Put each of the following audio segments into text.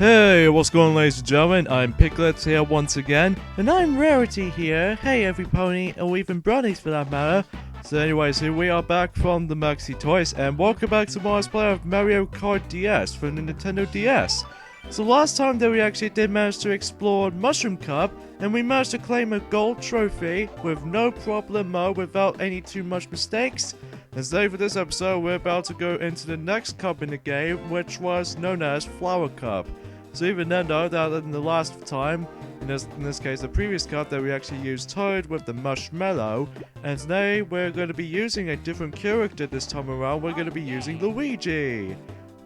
Hey, what's going on, ladies and gentlemen? I'm Piglet here once again, and I'm Rarity here. Hey every pony, or even brownies for that matter. So anyways, here we are back from the Maxi Toys, and welcome back to my play of Mario Kart DS for the Nintendo DS. So last time that we actually did manage to explore Mushroom Cup, and we managed to claim a gold trophy with no problemo, without any too much mistakes. And today for this episode, we're about to go into the next cup in the game, which was known as Flower Cup. So even then though, that in the last time, in this case the previous cup, that we actually used Toad with the Marshmallow, and today we're going to be using a different character this time around. We're going to be using Luigi.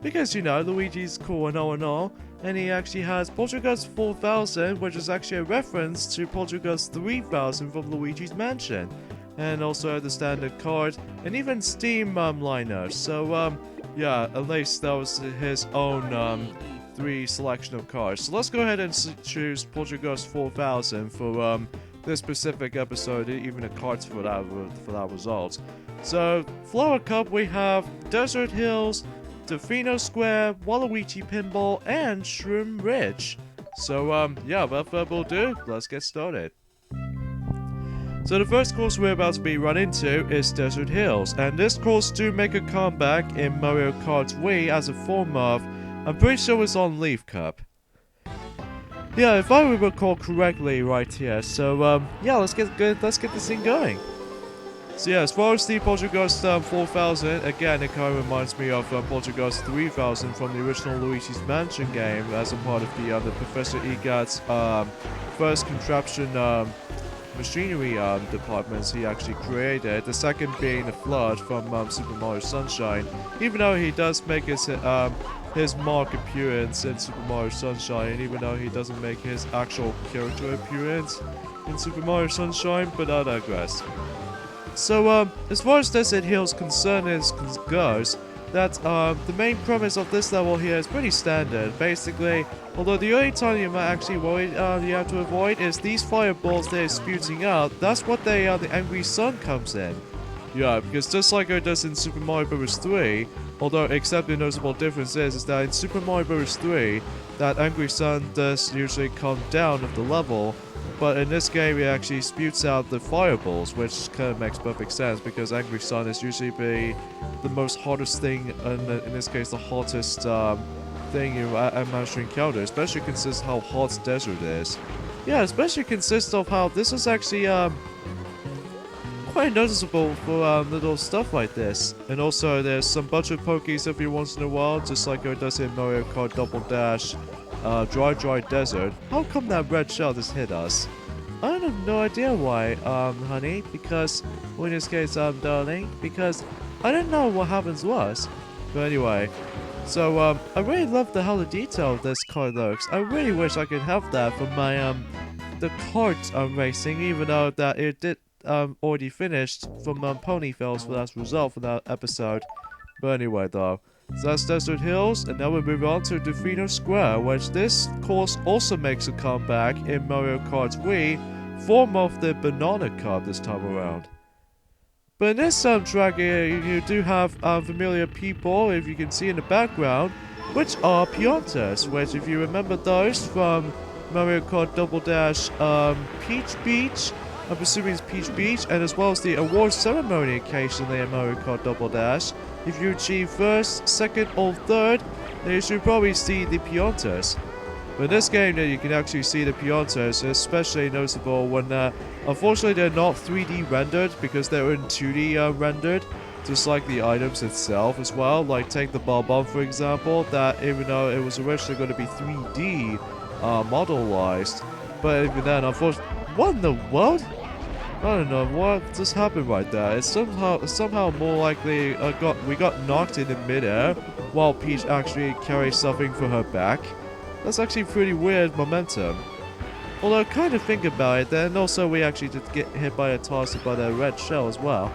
Because, you know, Luigi's cool and all, and he actually has Poltergust 4000, which is actually a reference to Poltergust 3000 from Luigi's Mansion. And also the standard card, and even Steam liners. So, yeah, at least that was his own, 3 selection of cards. So let's go ahead and choose Poltergust 4000 for this specific episode, even a cards for that result. So Flower Cup, we have Desert Hills, Delfino Square, Waluigi Pinball, and Shroom Ridge. So yeah, without further ado, let's get started. So the first course we're about to be run into is Desert Hills, and this course do make a comeback in Mario Kart Wii as a form of, I'm pretty sure it's on Leaf Cup. Yeah, if I recall correctly right here. So yeah, let's get this thing going. So yeah, as far as the Poltergust 4000, again it kind of reminds me of Poltergust 3000 from the original Luigi's Mansion game, as a part of the Professor Egat's first contraption machinery departments he actually created. The second being the Flood from Super Mario Sunshine. Even though he does make his mock appearance in Super Mario Sunshine, and even though he doesn't make his actual character appearance in Super Mario Sunshine, but I digress. So as far as Desert Hills goes, that the main premise of this level here is pretty standard. Basically, although the only time you might actually you have to avoid is these fireballs they're spewing out. That's what the angry sun comes in. Yeah, because just like it does in Super Mario Bros. 3, although except the notable difference is that in Super Mario Bros. 3, that angry sun does usually come down of the level, but in this game it actually spewts out the fireballs, which kind of makes perfect sense because angry sun is usually the most hottest thing, in this case the hottest thing you manage to encounter, especially considering how hot desert is. Yeah, especially consists of how this is actually quite noticeable for little stuff like this. And also there's some budget pokies every once in a while, just like it does in Mario Kart Double Dash Dry Desert. How come that red shell just hit us? I have no idea why, honey, because, well, in this case, darling, because I don't know what happens to us. But anyway, so I really love how the detail of this car looks. I really wish I could have that for my the kart racing, even though that it did already finished from Pony Fails for that result for that episode. But anyway though, so that's Desert Hills, and now we move on to Delfino Square, which this course also makes a comeback in Mario Kart Wii, form of the Banana Cup this time around. But in this track here, you do have familiar people, if you can see in the background, which are Piantas, which if you remember those from Mario Kart Double Dash Peach Beach, I'm assuming it's Peach Beach, and as well as the award ceremony occasionally in Mario Kart Double Dash. If you achieve first, second, or third, then you should probably see the Piantas. But in this game, you can actually see the Piantas, especially noticeable when, unfortunately, they're not 3D rendered because they're in 2D rendered, just like the items itself as well. Like take the Bob-omb for example, that even though it was originally going to be 3D model-wise, but even then, unfortunately. What in the world? I don't know what just happened right there. It's somehow more likely we got knocked in the midair while Peach actually carries something for her back. That's actually pretty weird momentum. Although kind of think about it, then also we actually did get hit by a toss by the red shell as well.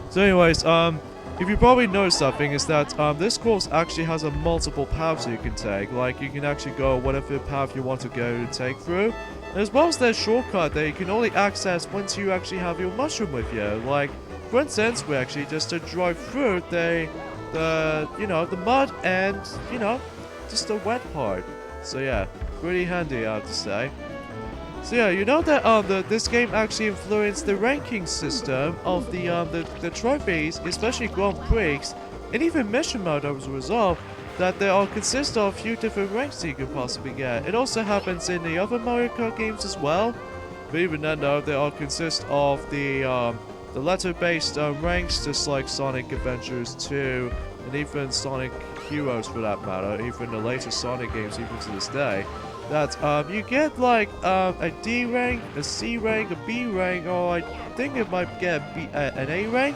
So anyways, if you probably know something is that this course actually has a multiple paths you can take. Like you can actually go whatever path you want to go to take through. As well as their shortcut that you can only access once you actually have your mushroom with you. Like, for instance, we actually just drive through the mud and, just the wet part. So yeah, pretty handy, I have to say. So yeah, you know that this game actually influenced the ranking system of the trophies, especially Grand Prix, and even mission mode as a result. That they all consist of a few different ranks that you could possibly get. It also happens in the other Mario Kart games as well. But even then, though, they all consist of the letter-based ranks, just like Sonic Adventures 2, and even Sonic Heroes for that matter, even the latest Sonic games, even to this day. That you get like a D rank, a C rank, a B rank, or I think it might get an A rank.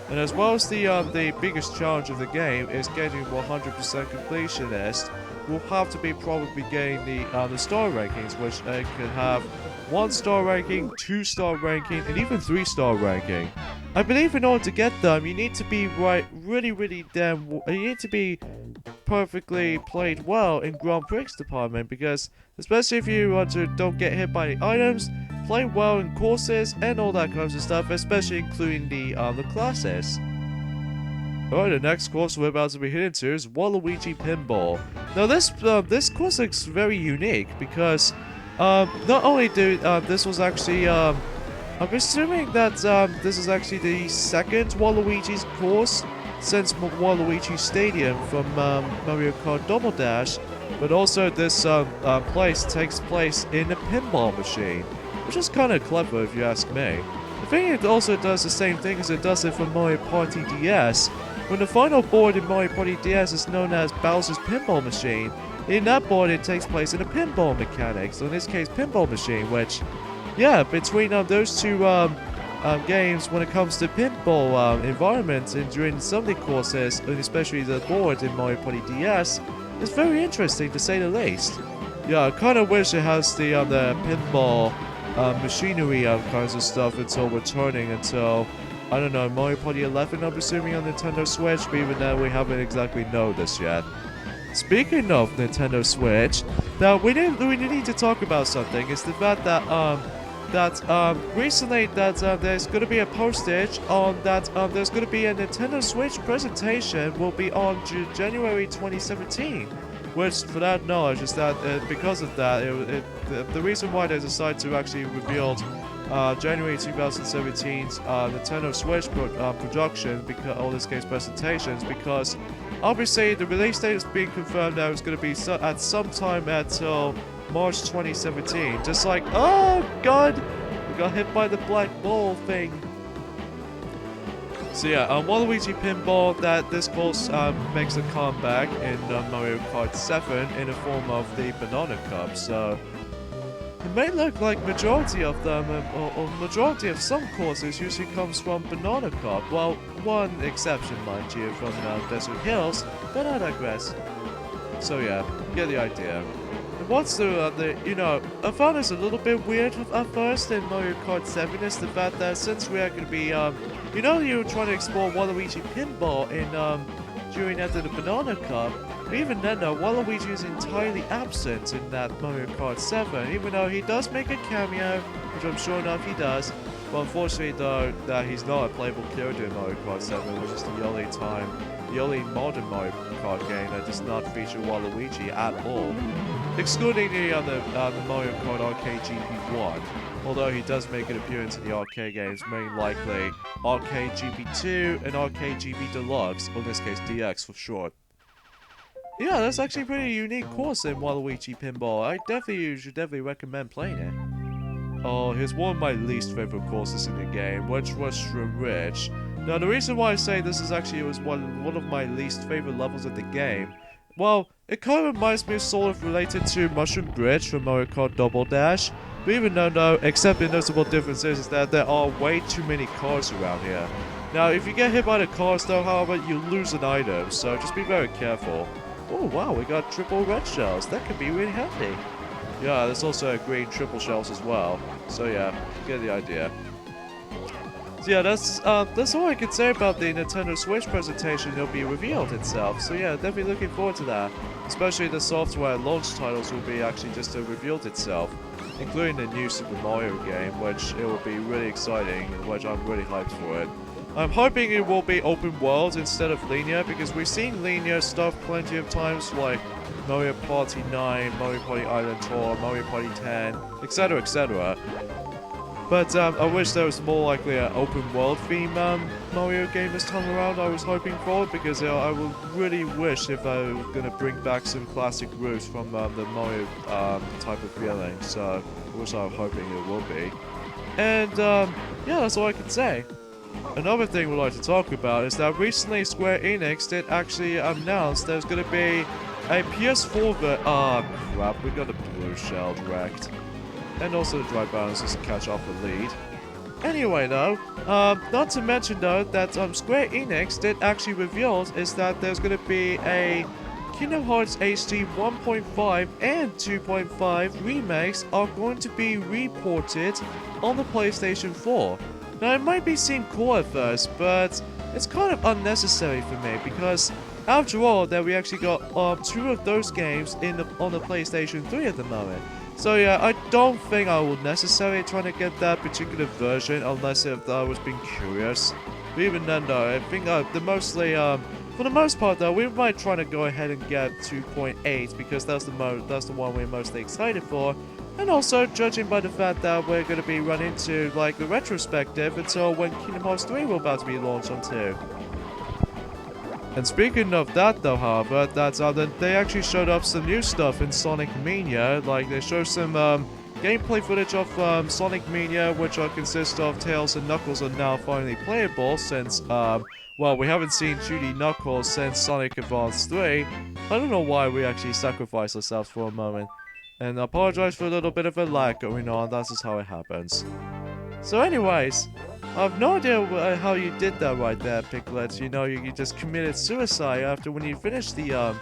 And as well as the biggest challenge of the game is getting 100% completionist, will have to be probably getting the star rankings, which can have 1-star ranking, 2-star ranking, and even 3-star ranking. I believe in order to get them, you need to be you need to be perfectly played well in Grand Prix department, because especially if you want to don't get hit by the items, play well in courses and all that kinds of stuff, especially including the classes. Alright, the next course we're about to be heading to is Waluigi Pinball. Now this course looks very unique because not only do this was actually I'm assuming that this is actually the second Waluigi's course since Waluigi Stadium from Mario Kart Double Dash, but also this place takes place in a pinball machine, which is kind of clever if you ask me. I think it also does the same thing as it does it for Mario Party DS, when the final board in Mario Party DS is known as Bowser's Pinball Machine. In that board it takes place in a pinball mechanic, so in this case pinball machine, which, yeah, between those two games when it comes to pinball environments and during some of the courses, and especially the board in Mario Party DS, it's very interesting to say the least. Yeah, I kind of wish it has the pinball machinery kinds of stuff until returning until, I don't know, Mario Party 11 I'm assuming on Nintendo Switch, but even then we haven't exactly know this yet. Speaking of Nintendo Switch, now we need to talk about something. It's the fact that recently that there's going to be a postage on that there's going to be a Nintendo Switch presentation will be on January 2017. Which, for that knowledge, is that because of that, the reason why they decided to actually reveal January 2017's Nintendo Switch production, because all this case presentations, because obviously the release date is being confirmed that it's going to be at some time until March 2017. Just like, oh god, we got hit by the black ball thing. So yeah, Waluigi Pinball, that this course makes a comeback in Mario Kart 7 in the form of the Banana Cup. So it may look like majority of them, or majority of some courses usually comes from Banana Cup. Well, one exception, mind you, from Desert Hills, but I digress. So yeah, you get the idea. And what's you know, I found this a little bit weird at first in Mario Kart 7 is the fact that since we are going to be, you know, you were trying to explore Waluigi Pinball in, during after the Banana Cup, but even then though, Waluigi is entirely absent in that Mario Kart 7, even though he does make a cameo, which I'm sure enough he does, but unfortunately though, that he's not a playable character in Mario Kart 7, which is the only modern Mario Kart game that does not feature Waluigi at all. Excluding the Mario Kart Arcade GP1, although he does make an appearance in the arcade games, mainly likely Arcade GP2 and Arcade GP Deluxe, or in this case DX for short. Yeah, that's actually a pretty unique course in Waluigi Pinball. You should definitely recommend playing it. Oh, here's one of my least favorite courses in the game, which was Shroom Ridge. Now, the reason why I say this is actually was one of my least favorite levels of the game. Well, it kind of reminds me sort of related to Mushroom Bridge from Mario Kart Double Dash, but even though no, except the notable difference is that there are way too many cars around here. Now, if you get hit by the cars though, however, you lose an item, so just be very careful. Oh wow, we got triple red shells, that could be really handy. Yeah, there's also green triple shells as well, so yeah, you get the idea. So yeah, that's all I can say about the Nintendo Switch presentation. It'll be revealed itself. So yeah, definitely looking forward to that. Especially the software launch titles will be actually just revealed itself, including the new Super Mario game, which it will be really exciting, which I'm really hyped for it. I'm hoping it will be open world instead of linear, because we've seen linear stuff plenty of times, like Mario Party 9, Mario Party Island Tour, Mario Party 10, etc, etc. But I wish there was more likely an open world theme Mario game this time around. I was hoping for, because I would really wish if I were gonna bring back some classic routes from the Mario type of feeling. So which I'm hoping it will be. And yeah, that's all I can say. Another thing we'd like to talk about is that recently Square Enix did actually announce there's gonna be a PS4 crap, we got a blue shell wrecked. And also the dry balance just to catch off the lead. Anyway though, not to mention though that Square Enix did actually reveal is that there's gonna be a Kingdom Hearts HD 1.5 and 2.5 remakes are going to be reported on the PlayStation 4. Now it might be seem cool at first, but it's kind of unnecessary for me, because after all that we actually got 2 of those games on the PlayStation 3 at the moment. So yeah, I don't think I will necessarily try to get that particular version unless if I was being curious. But even then though, I think for the most part though, we might try to go ahead and get 2.8 because that's the one we're mostly excited for. And also, judging by the fact that we're going to be running to like the retrospective until when Kingdom Hearts 3 will about to be launched on 2. And speaking of that though, however, they actually showed off some new stuff in Sonic Mania. Like they showed some gameplay footage of Sonic Mania, which consists of Tails and Knuckles are now finally playable since well, we haven't seen 2D Knuckles since Sonic Advance 3. I don't know why we actually sacrificed ourselves for a moment. And I apologize for a little bit of a lag going on, that's just how it happens. So anyways, I have no idea how you did that right there, Piglet. You know, you just committed suicide after when you finished the,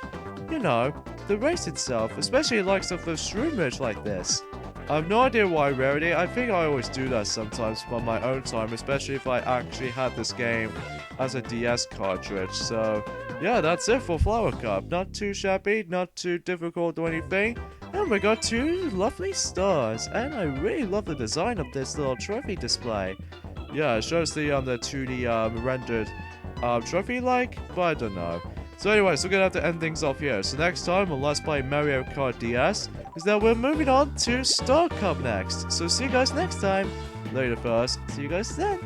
you know, the race itself. Especially like stuff with Shroom Ridge like this. I have no idea why, Rarity. I think I always do that sometimes on my own time, especially if I actually had this game as a DS cartridge. So, yeah, that's it for Flower Cup. Not too shabby, not too difficult or anything. And we got 2 lovely stars. And I really love the design of this little trophy display. Yeah, it shows the 2D rendered trophy-like, but I don't know. So anyways, we're gonna have to end things off here. So next time on Let's Play Mario Kart DS is that we're moving on to Star Cup next. So see you guys next time. Later first. See you guys then.